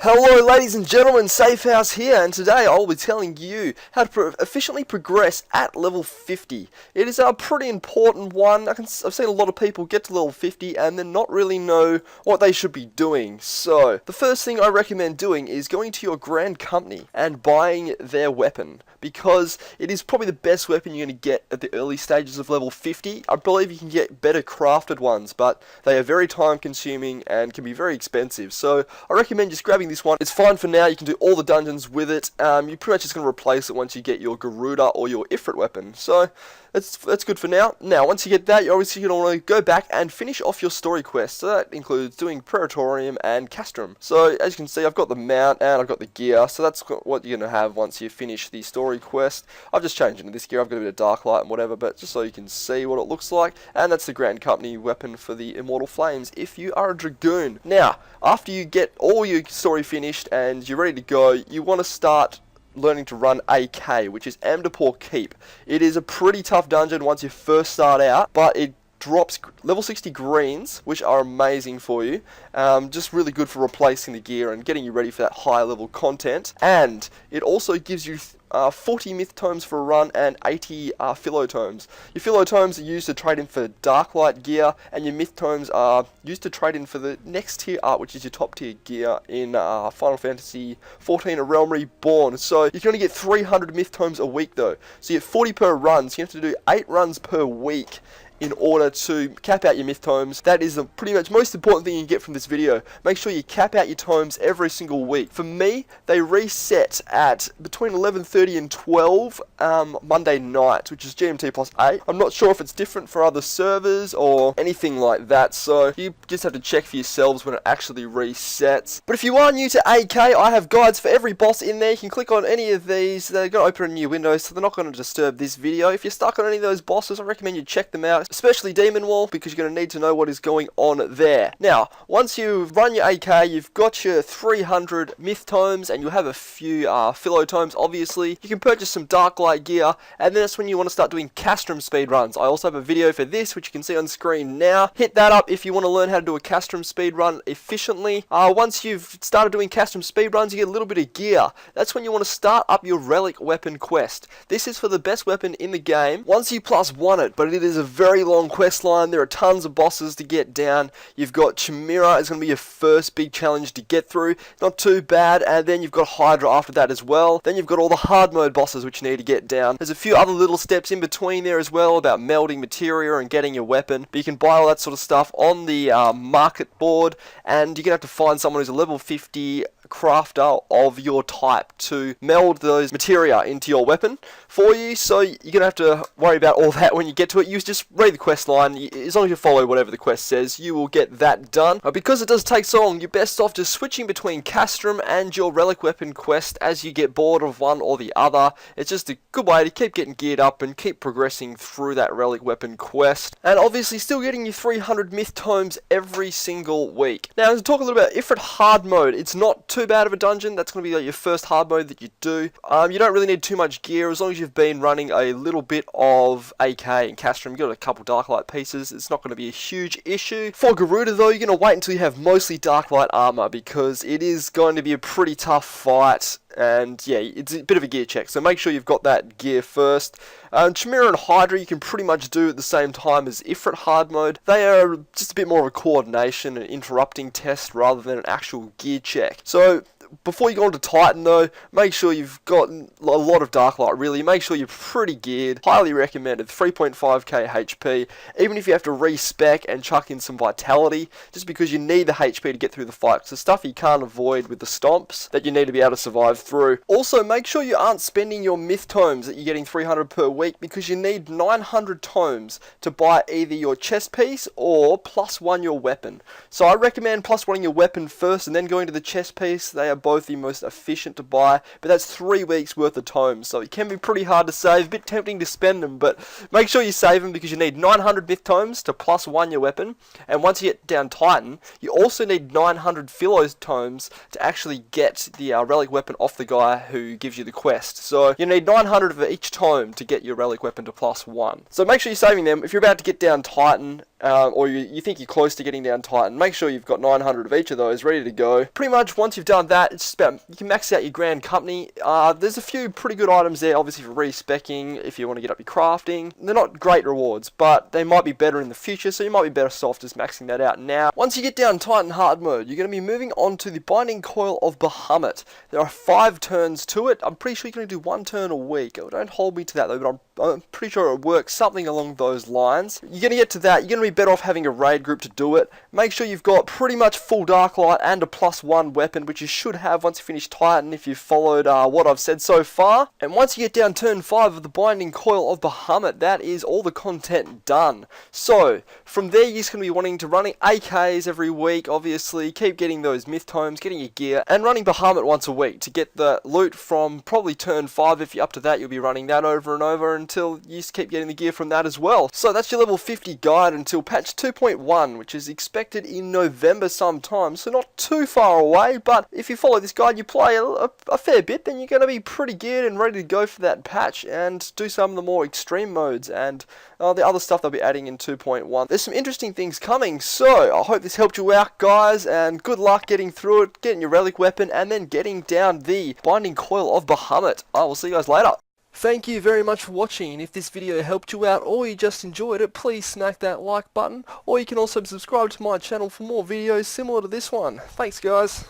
Hello ladies and gentlemen, Safehouse here, and today I'll be telling you how to efficiently progress at level 50. It is a pretty important one. I've seen a lot of people get to level 50 and then not really know what they should be doing. So, the first thing I recommend doing is going to your grand company and buying their weapon, because it is probably the best weapon you're going to get at the early stages of level 50. I believe you can get better crafted ones, but they are very time consuming and can be very expensive. So, I recommend just grabbing this one. It's fine for now. You can do all the dungeons with it. You're pretty much just going to replace it once you get your Garuda or your Ifrit weapon. So that's good for now. Now, once you get that, you're obviously going to want to go back and finish off your story quest. So that includes doing Praetorium and Castrum. So as you can see, I've got the mount and I've got the gear. So that's what you're going to have once you finish the story quest. I've just changed into this gear. I've got a bit of dark light and whatever, but just so you can see what it looks like. And that's the Grand Company weapon for the Immortal Flames if you are a Dragoon. Now, after you get all your story finished and you're ready to go, you want to start learning to run AK, which is Amdapor Keep. It is a pretty tough dungeon once you first start out, but it drops level 60 greens, which are amazing for you. Just really good for replacing the gear and getting you ready for that high level content. And it also gives you 40 myth tomes for a run and 80 philo tomes. Your philo tomes are used to trade in for dark light gear, and your myth tomes are used to trade in for the next tier art, which is your top tier gear in Final Fantasy XIV: A Realm Reborn. So you can only get 300 myth tomes a week though. So you get 40 per run, so you have to do 8 runs per week in order to cap out your myth tomes. That is the pretty much most important thing you get from this video. Make sure you cap out your tomes every single week. For me, they reset at between 11:30 and 12 Monday night, which is GMT plus 8. I'm not sure if it's different for other servers or anything like that, so you just have to check for yourselves when it actually resets. But if you are new to AK, I have guides for every boss in there. You can click on any of these. They're going to open a new window, so they're not going to disturb this video. If you're stuck on any of those bosses, I recommend you check them out, especially Demon Wall, because you're going to need to know what is going on there. Now, once you've run your AK, you've got your 300 myth tomes, and you'll have a few philo tomes, obviously. You can purchase some dark light gear, and then that's when you want to start doing Castrum speed runs. I also have a video for this, which you can see on screen now. Hit that up if you want to learn how to do a Castrum speed run efficiently. Once you've started doing Castrum speed runs, you get a little bit of gear. That's when you want to start up your relic weapon quest. This is for the best weapon in the game once you +1 it, but it is a very long quest line. There are tons of bosses to get down. You've got Chimera is going to be your first big challenge to get through. Not too bad. And then you've got Hydra after that as well. Then you've got all the hard mode bosses which you need to get down. There's a few other little steps in between there as well about melding materia and getting your weapon. But you can buy all that sort of stuff on the market board, and you're going to have to find someone who's a level 50 crafter of your type to meld those materia into your weapon for you. So you're going to have to worry about all that when you get to it. You just read the quest line. As long as you follow whatever the quest says, you will get that done. Because it does take so long, you're best off just switching between Castrum and your relic weapon quest as you get bored of one or the other. It's just a good way to keep getting geared up and keep progressing through that relic weapon quest, and obviously still getting your 300 myth tomes every single week. Now, to talk a little about Ifrit hard mode, it's not too bad of a dungeon. That's going to be like your first hard mode that you do. You don't really need too much gear as long as you've been running a little bit of AK and Castrum. You've got a couple dark light pieces. It's not going to be a huge issue. For Garuda though, you're going to wait until you have mostly dark light armor, because it is going to be a pretty tough fight. And yeah, it's a bit of a gear check, so make sure you've got that gear first. Chimera and Hydra you can pretty much do at the same time as Ifrit hard mode. They are just a bit more of a coordination and interrupting test rather than an actual gear check. So before you go on to Titan though, make sure you've got a lot of dark light really. Make sure you're pretty geared. Highly recommended. 3.5k HP. Even if you have to respec and chuck in some vitality, just because you need the HP to get through the fight. It's the stuff you can't avoid with the stomps that you need to be able to survive through. Also, make sure you aren't spending your myth tomes that you're getting 300 per week, because you need 900 tomes to buy either your chest piece or +1 your weapon. So I recommend +1ing your weapon first and then going to the chest piece. They are both the most efficient to buy, but that's 3 weeks worth of tomes, so it can be pretty hard to save. A bit tempting to spend them, but make sure you save them, because you need 900 myth tomes to +1 your weapon, and once you get down Titan, you also need 900 philo tomes to actually get the relic weapon off the guy who gives you the quest. So you need 900 of each tome to get your relic weapon to +1. So make sure you're saving them. If you're about to get down Titan, or you think you're close to getting down Titan, make sure you've got 900 of each of those ready to go. Pretty much once you've done that, that, it's just about, you can max out your grand company. There's a few pretty good items there, obviously for respecking, if you want to get up your crafting. They're not great rewards, but they might be better in the future, so you might be better off just maxing that out now. Once you get down Titan hard mode, you're going to be moving on to the Binding Coil of Bahamut. There are 5 turns to it. I'm pretty sure you're going to do 1 turn a week. Don't hold me to that though, but I'm pretty sure it works something along those lines. You're going to get to that, you're going to be better off having a raid group to do it. Make sure you've got pretty much full Dark Light and a +1 weapon, which you should have once you finish Titan if you've followed what I've said so far. And once you get down turn 5 of the Binding Coil of Bahamut, that is all the content done. So, from there you're just going to be wanting to running AKs every week, obviously, keep getting those myth tomes, getting your gear, and running Bahamut once a week to get the loot from probably turn 5. If you're up to that, you'll be running that over and over until you just keep getting the gear from that as well. So that's your level 50 guide until patch 2.1, which is expected in November sometime, so not too far away, but if you follow this guide, you play a fair bit, then you're going to be pretty good and ready to go for that patch and do some of the more extreme modes and the other stuff they'll be adding in 2.1. There's some interesting things coming, so I hope this helped you out, guys, and good luck getting through it, getting your relic weapon, and then getting down the Binding Coil of Bahamut. I will see you guys later. Thank you very much for watching, and if this video helped you out or you just enjoyed it, please smack that like button, or you can also subscribe to my channel for more videos similar to this one. Thanks guys.